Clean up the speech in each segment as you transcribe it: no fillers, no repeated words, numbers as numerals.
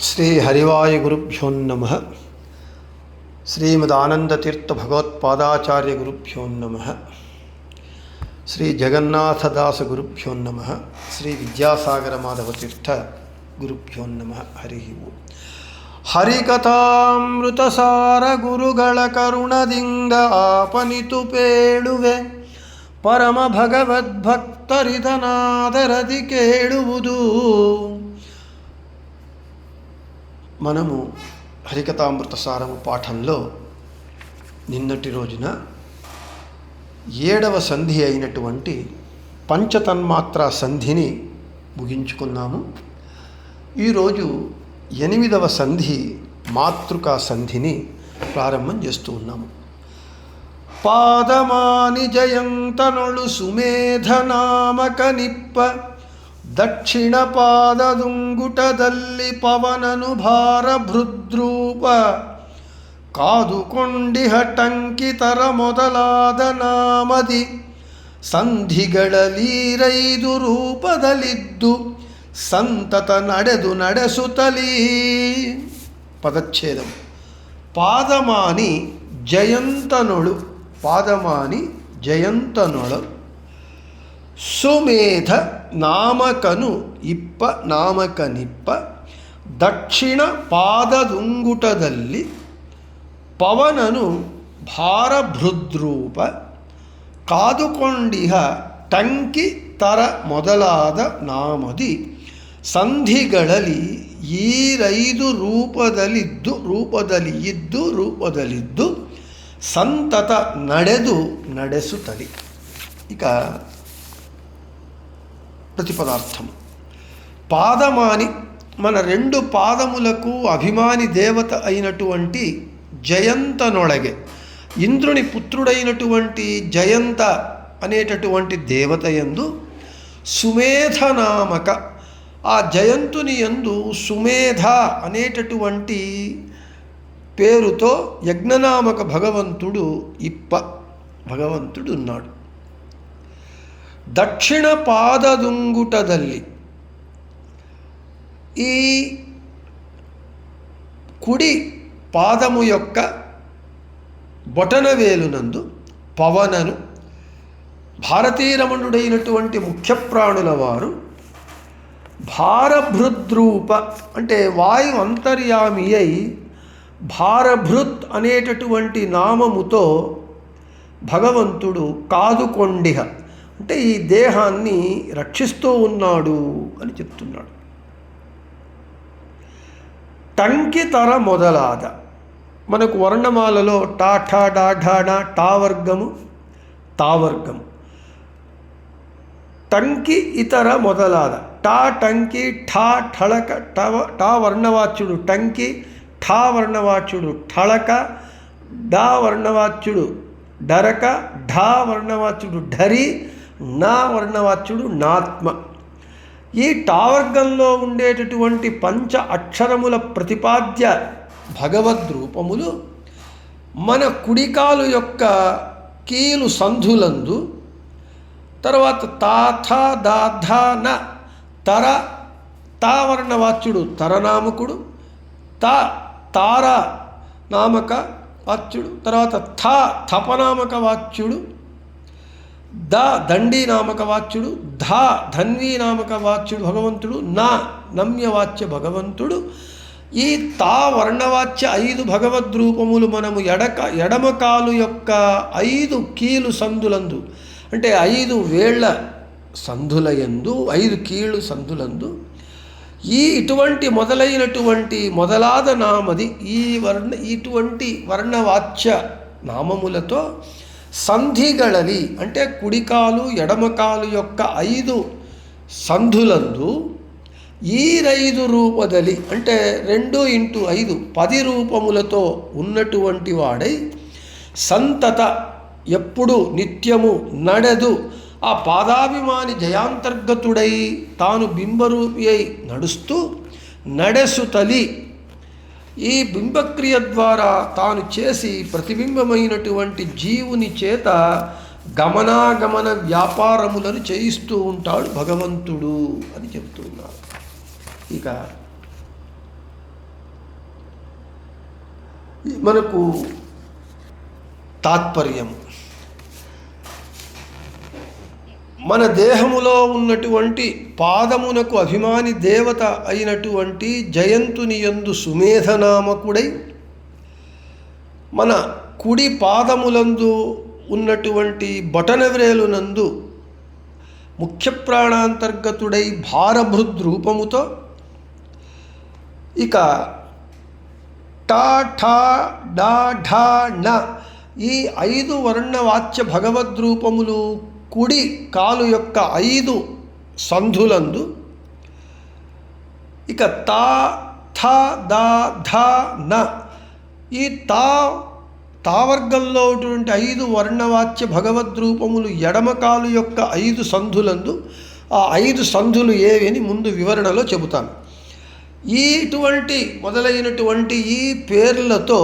శ్రీ హరివాయుగురుభ్యో నమః. శ్రీమదానందతీర్థ భగవత్పాదాచార్య గురుభ్యో నమః. శ్రీ జగన్నాథదాస గురుభ్యో నమః. శ్రీ విద్యాసాగర మాధవతీర్థ గురుభ్యో నమః. హరి ఓం. ಹರಿಕಥಾಮೃತಸಾರ ಗುರುಗಳ ಕರುಣದಿಂದ ಆಪನಿತು ಪೇಳುವೆ ಪರಮ ಭಗವದ್ಭಕ್ತರಿದನಾದರದಿ ಕೇಳುವುದು. మనము హరికథామృత సారము పాఠంలో నిన్నటి రోజున 7వ సంధి అయినటువంటి పంచతన్మాత్ర సంధిని ముగించుకున్నాము. ఈరోజు 8వ సంధి మాతృకా సంధిని ప్రారంభం చేస్తూ ఉన్నాము. పాదమాని జయంతనొಳು సుమేధ నామక నిప్ప ದಕ್ಷಿಣ ಪಾದದುಂಗುಟದಲ್ಲಿ ಪವನನು ಭಾರ ಭೃದ್ರೂಪ ಕಾದುಕೊಂಡಿಹ ಟಂಕಿತರ ಮೊದಲಾದ ನಾಮದಿ ಸಂಧಿಗಳಲೀರೈದು ರೂಪದಲ್ಲಿದ್ದು ಸಂತತ ನಡೆಸುತ್ತಲೀ. ಪದಚ್ಛೇದಂ. ಪಾದಮಾನಿ ಜಯಂತನೊಳು, ಪಾದಮಾನಿ ಜಯಂತನೊಳು ಸುಮೇಧ ನಾಮಕನು ಇಪ್ಪ ನಾಮಕನಿಪ್ಪ ದಕ್ಷಿಣ ಪಾದದುಂಗುಟದಲ್ಲಿ ಪವನನು ಭಾರಭೃದ್ರೂಪ ಕಾದುಕೊಂಡಿಹ ಟಂಕಿ ತರ ಮೊದಲಾದ ನಾಮದಿ ಸಂಧಿಗಳಲ್ಲಿ ಈರೈದು ರೂಪದಲ್ಲಿದ್ದು ಸಂತತ ನಡೆಸುತ್ತಲಿ. ఇక ప్రతిపదార్థం. పాదమాని, మన 2 పాదములకు అభిమాని దేవత అయినటువంటి జయంతనొళగే, ఇంద్రుని పుత్రుడైనటువంటి జయంత అనేటటువంటి దేవత యందు సుమేధ నామక, ఆ జయంతుని యందు సుమేధ అనేటటువంటి పేరుతో యజ్ఞనామక భగవంతుడు భగవంతుడు ఉన్నాడు. దక్షిణ పాదదుంగుటದಲ್ಲಿ, ఈ కుడి పాదము యొక్క బొటనవేలునందు పవనను, భారతీరమణుడైనటువంటి ముఖ్య ప్రాణుల వారు భారభృద్రూప అంటే వాయు అంతర్యామి అయి భారభృత్ అనేటటువంటి నామముతో భగవంతుడు కాదుకొండిహ అంటే ఈ దేహాన్ని రక్షిస్తూ ఉన్నాడు అని చెప్తున్నాడు. టంకితర మొదలాద, మనకు వర్ణమాలలో టా ఠా డా ఢా డా టా వర్గము తావర్గము. టంకి ఇతర మొదలాద, టా టంకి ఠా ఠళక, టా వర్ణవాచ్యుడు టంకి, ఠా వర్ణవాచ్యుడు ఠళక, డా వర్ణవాచ్యుడు డరక, ఢా వర్ణవాచ్యుడు ఢరి, నా వర్ణవాచ్యుడు నాత్మ. ఈ టావర్గంలో ఉండేటటువంటి పంచ అక్షరముల ప్రతిపాద్య భగవద్రూపములు మన కుడికాలు యొక్క కీలు సంధులందు, తర్వాత తాథ దాధ న తర, తా వర్ణవాచ్యుడు తరనామకుడు, తార నామక వాచ్యుడు, తర్వాత థపనామక వాచ్యుడు, దండీ నామక వాచ్యుడు, ధన్వీ నామక వాచ్యుడు భగవంతుడు, నమ్యవాచ్య భగవంతుడు. ఈ తా వర్ణవాచ్య 5 భగవద్రూపములు మనము ఎడమకాలు యొక్క 5 కీలు సందులందు అంటే 5 వేళ్ల సందులయందు 5 కీళ్ళు సందులందు ఇటువంటి మొదలైనటువంటి మొదలాద నామది ఇటువంటి వర్ణవాచ్య నామములతో సంధిగళలి అంటే కుడికాలు ఎడమకాలు యొక్క 5 సంధులందు 5 రూపదలి అంటే 2x5 10 రూపములతో ఉన్నటువంటి వాడై సంతత ఎప్పుడు నిత్యము నడదు, ఆ పాదాభిమాని జయాంతర్గతుడై తాను బింబరూపి అయి నడుస్తూ ನಡೆಸುತ್ತಲಿ, ఈ బింబక్రియ ద్వారా తాను చేసి ప్రతిబింబమైనటువంటి జీవుని చేత గమనాగమన వ్యాపారములను చేయిస్తూ ఉంటాడు భగవంతుడు అని చెప్తున్నారు. ఇక మనకు తాత్పర్యం. మన దేహములో ఉన్నటువంటి పాదమునకు అభిమాని దేవత అయినటువంటి జయంతుని యందు సుమేధనామకుడై, మన కుడి పాదములందు ఉన్నటువంటి బొటనవ్రేలునందు ముఖ్య ప్రాణాంతర్గతుడై భారభృద్రూపముతో, ఇక టా ఠా డా ఢా ణ ఈ 5 వర్ణవాచ్య భగవద్రూపములు కుడి కాలు యొక్క 5 సంధులందు, ఇక తా థ దా ధ న ఈ తావర్గంలో ఉన్నటువంటి 5 వర్ణవాచ్య భగవద్రూపములు ఎడమ కాలు యొక్క 5 సంధులందు. ఆ 5 సంధులు ఏవి అని ముందు వివరణలో చెబుతాను. ఇటువంటి మొదలైనటువంటి ఈ పేర్లతో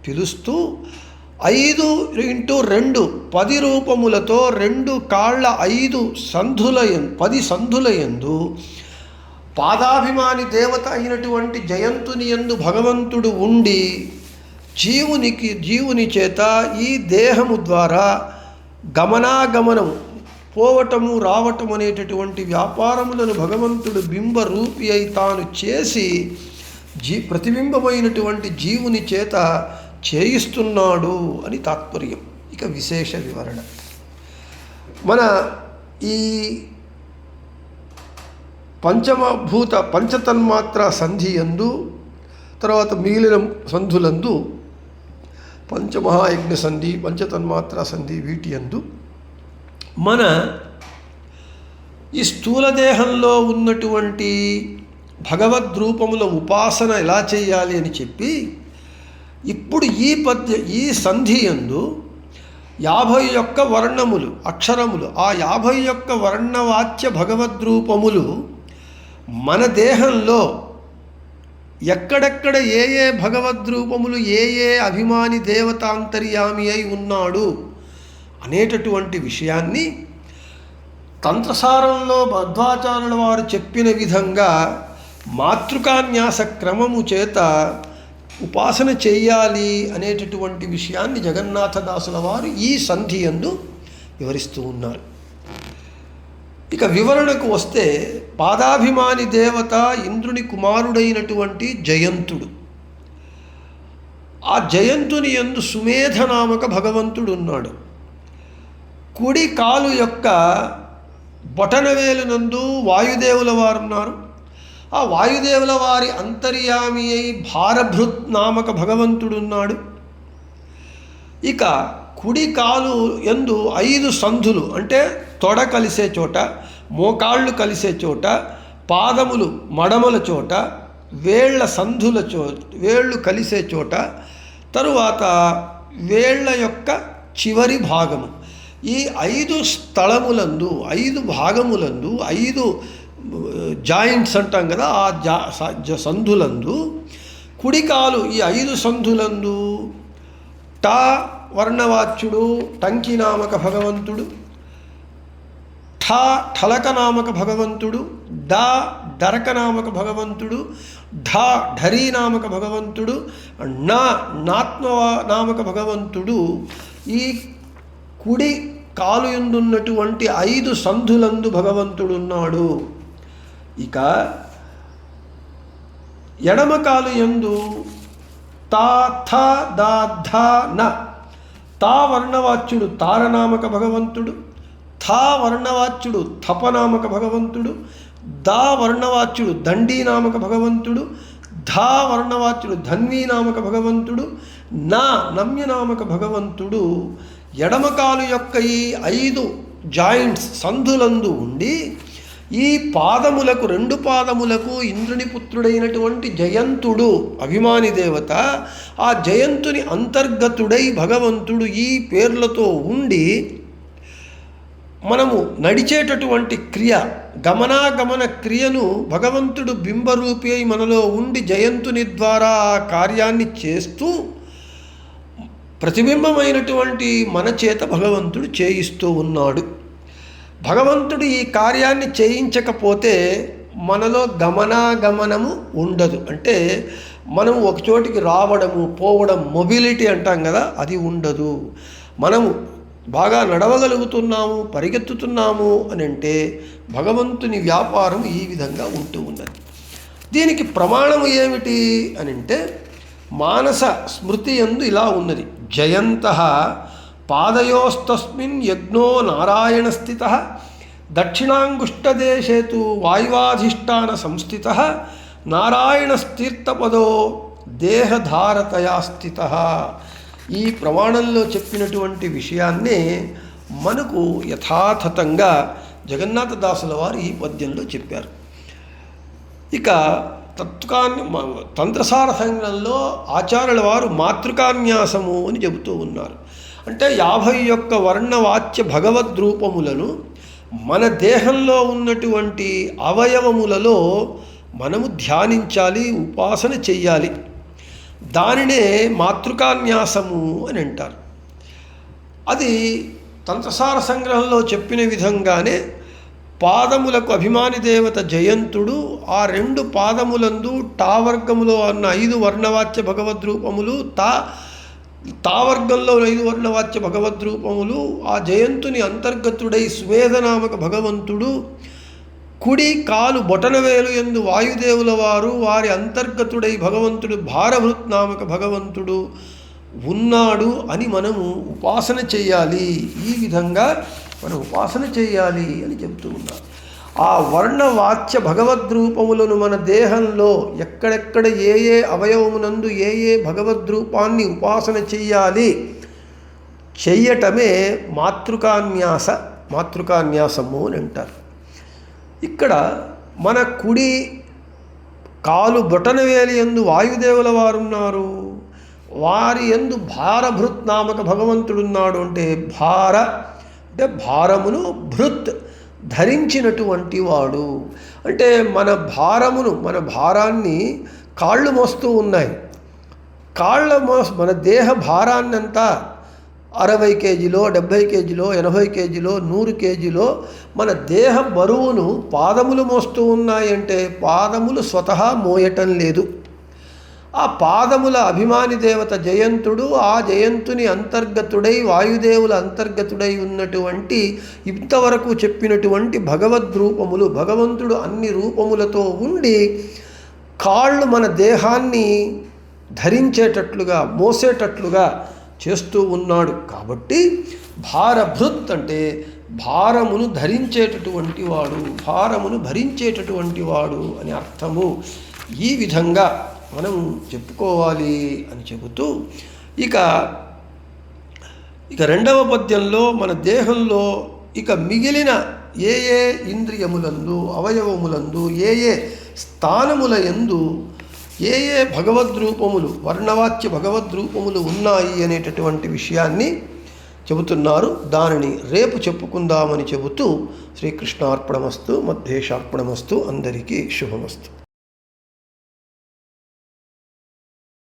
పిలుస్తూ 5 × 2 10 రూపములతో 2 కాళ్ళ 5 సంధుల 10 సంధుల యందు పాదాభిమాని దేవత అయినటువంటి జయంతుని యందు భగవంతుడు ఉండి జీవుని చేత ఈ దేహము ద్వారా గమనాగమనం, పోవటము రావటం అనేటటువంటి వ్యాపారములను భగవంతుడు బింబరూపి అయి తాను చేసి ప్రతిబింబమైనటువంటి జీవుని చేత చేయిస్తున్నాడు అని తాత్పర్యం. ఇక విశేష వివరణ. మన ఈ పంచతన్మాత్ర సంధి యందు, తర్వాత మిగిలిన సంధులందు పంచమహాయజ్ఞ సంధి, పంచతన్మాత్ర సంధి, వీటి యందు మన ఈ స్థూల దేహంలో ఉన్నటువంటి భగవద్రూపముల ఉపాసన ఎలా చేయాలి అని చెప్పి, ఇప్పుడు ఈ సంధి యందు 51 వర్ణములు, అక్షరములు, ఆ 51 వర్ణవాచ్య భగవద్రూపములు మన దేహంలో ఎక్కడెక్కడ ఏ భగవద్రూపములు ఏ అభిమాని దేవతాంతర్యామి అయి ఉన్నాడు అనేటటువంటి విషయాన్ని తంత్రసారంలో మధ్వాచార్యుల వారు చెప్పిన విధంగా మాతృకాన్యాస క్రమము చేత ఉపాసన చెయ్యాలి అనేటటువంటి విషయాన్ని జగన్నాథదాసుల వారు ఈ సంధి యందు వివరిస్తూ ఉన్నారు. ఇక వివరణకు వస్తే, పాదాభిమాని దేవత ఇంద్రుని కుమారుడైనటువంటి జయంతుడు. ఆ జయంతుని యందు సుమేధ నామక భగవంతుడు ఉన్నాడు. కుడి కాలు యొక్క బొటనవేలునందు వాయుదేవుల వారు ఉన్నారు. ఆ వాయుదేవుల వారి అంతర్యామి అయి భారభృత్ నామక భగవంతుడు ఉన్నాడు. ఇక కుడి కాలు యందు 5 సంధులు, అంటే తొడ కలిసే చోట, మోకాళ్ళు కలిసే చోట, పాదములు మడమల చోట, వేళ్ల సంధుల వేళ్ళు కలిసే చోట, తరువాత వేళ్ల యొక్క చివరి భాగము, ఈ 5 స్థలములందు, 5 భాగములందు, 5 జాయింట్స్ అంటాం కదా, ఆ సంధులందు కుడికాలు ఈ 5 సంధులందు టా వర్ణవాచ్యుడు టంకినామక భగవంతుడు, ఠ ఠలకనామక భగవంతుడు, డా డరకనామక భగవంతుడు, ఢ ఢరీనామక భగవంతుడు, నాత్మనామక భగవంతుడు ఈ కుడి కాలు యందున్నటువంటి 5 సంధులందు భగవంతుడు ఉన్నాడు. ఇక ఎడమ కాలు యందు తా థ దా ధ న తా వర్ణవాచ్యుడు తారనామక భగవంతుడు, థా వర్ణవాచ్యుడు థపనామక భగవంతుడు, దా వర్ణవాచ్యుడు దండీనామక భగవంతుడు, ధా వర్ణవాచ్యుడు ధన్వీనామక భగవంతుడు, నా నమ్యనామక భగవంతుడు ఎడమకాలు యొక్క ఈ 5 జాయింట్స్ సంధులందు ఉండి ఈ పాదములకు 2 పాదములకు ఇంద్రుని పుత్రుడైనటువంటి జయంతుడు అభిమాని దేవత, ఆ జయంతుని అంతర్గతుడై భగవంతుడు ఈ పేర్లతో ఉండి మనము నడిచేటటువంటి క్రియ, గమనాగమన క్రియను భగవంతుడు బింబరూపి అయి మనలో ఉండి జయంతుని ద్వారా ఆ కార్యాన్ని చేస్తూ ప్రతిబింబమైనటువంటి మన చేత భగవంతుడు చేయిస్తూ ఉన్నాడు. భగవంతుడు ఈ కార్యాన్ని చేయించకపోతే మనలో గమనాగమనము ఉండదు. అంటే మనం ఒక చోటికి రావడము పోవడం మొబిలిటీ అంటాం కదా, అది ఉండదు. మనము బాగా నడవగలుగుతున్నాము, పరిగెత్తుతున్నాము అని అంటే భగవంతుని వ్యాపారం ఈ విధంగా ఉంటూ ఉన్నది. దీనికి ప్రమాణము ఏమిటి అని అంటే మానస స్మృతి యందు ఇలా ఉన్నది. జయంతః పాదయోస్తస్మిన్ యజ్ఞో నారాయణ స్థితః దక్షిణాంగుష్టదేశే తు వాయువాధిష్టాన సంస్థితః నారాయణస్తీర్థపదో దేహధారతయా స్థితః. ఈ ప్రమాణంలో చెప్పినటువంటి విషయాన్నే మనకు యథాతథంగా జగన్నాథదాసుల వారు ఈ పద్యంలో చెప్పారు. ఇక తంత్రసార సంగ్రహంలో ఆచార్యుల వారు మాతృకాన్యాసము అని చెబుతూ ఉన్నారు. అంటే 51 వర్ణవాచ్య భగవద్రూపములను మన దేహంలో ఉన్నటువంటి అవయవములలో మనము ధ్యానించాలి, ఉపాసన చెయ్యాలి. దానినే మాతృకాన్యాసము అని అంటారు. అది తంత్రసార సంగ్రహంలో చెప్పిన విధంగానే పాదములకు అభిమాని దేవత జయంతుడు ఆ 2 పాదములందు టావర్గములో ఉన్న 5 వర్ణవాచ్య భగవద్రూపములు, తావర్గంలో 5 వర్ణవాచ్య భగవద్రూపములు, ఆ జయంతుని అంతర్గతుడై సువేదనామక భగవంతుడు, కుడి కాలు బొటనవేలు యందు వాయుదేవుల వారు వారి అంతర్గతుడై భగవంతుడు భారభృత్నామక భగవంతుడు ఉన్నాడు అని మనము ఉపాసన చేయాలి. ఈ విధంగా మనం ఉపాసన చేయాలి అని చెబుతూ ఉన్నారు. ఆ వర్ణవాచ్య భగవద్రూపములను మన దేహంలో ఎక్కడెక్కడ ఏ ఏ అవయవమునందు ఏ ఏ భగవద్రూపాన్ని ఉపాసన చెయ్యాలి, చెయ్యటమే మాతృకాన్యాసము అని అంటారు. ఇక్కడ మన కుడి కాలు బొటనవేలి యందు వాయుదేవుల వారు ఉన్నారు, వారి యందు భారభృత్ నామక భగవంతుడున్నాడు. అంటే అంటే భారమును భృత్ ధరించినటువంటి వాడు. అంటే మన భారాన్ని కాళ్ళు మోస్తూ ఉన్నాయి. మన దేహ భారాన్నంతా 60 కేజీలో 70 కేజీలో 80 కేజీలో 100 కేజీలో మన దేహ బరువును పాదములు మోస్తూ ఉన్నాయంటే పాదములు స్వతహా మోయటం లేదు. ఆ పాదముల అభిమాని దేవత జయంతుడు, ఆ జయంతుని అంతర్గతుడై వాయుదేవుల అంతర్గతుడై ఉన్నటువంటి ఇంతవరకు చెప్పినటువంటి భగవద్రూపములు, భగవంతుడు అన్ని రూపములతో ఉండి కాళ్ళు మన దేహాన్ని ధరించేటట్లుగా మోసేటట్లుగా చేస్తూ ఉన్నాడు. కాబట్టి భారభృత్ అంటే భారమును ధరించేటటువంటి వాడు, భారమును భరించేటటువంటి వాడు అని అర్థము. ఈ విధంగా మనం చెప్పుకోవాలి అని చెబుతూ ఇక రెండవ పద్యంలో మన దేహంలో ఇక మిగిలిన ఏ ఏ ఇంద్రియములందు అవయవములందు ఏ ఏ స్థానముల యందు ఏ ఏ భగవద్రూపములు వర్ణవాచ్య భగవద్రూపములు ఉన్నాయి అనేటటువంటి విషయాన్ని చెబుతున్నారు. దానిని రేపు చెప్పుకుందామని చెబుతూ శ్రీకృష్ణార్పణమస్తు, మధ్యేశార్పణమస్తు. అందరికీ శుభమస్తు.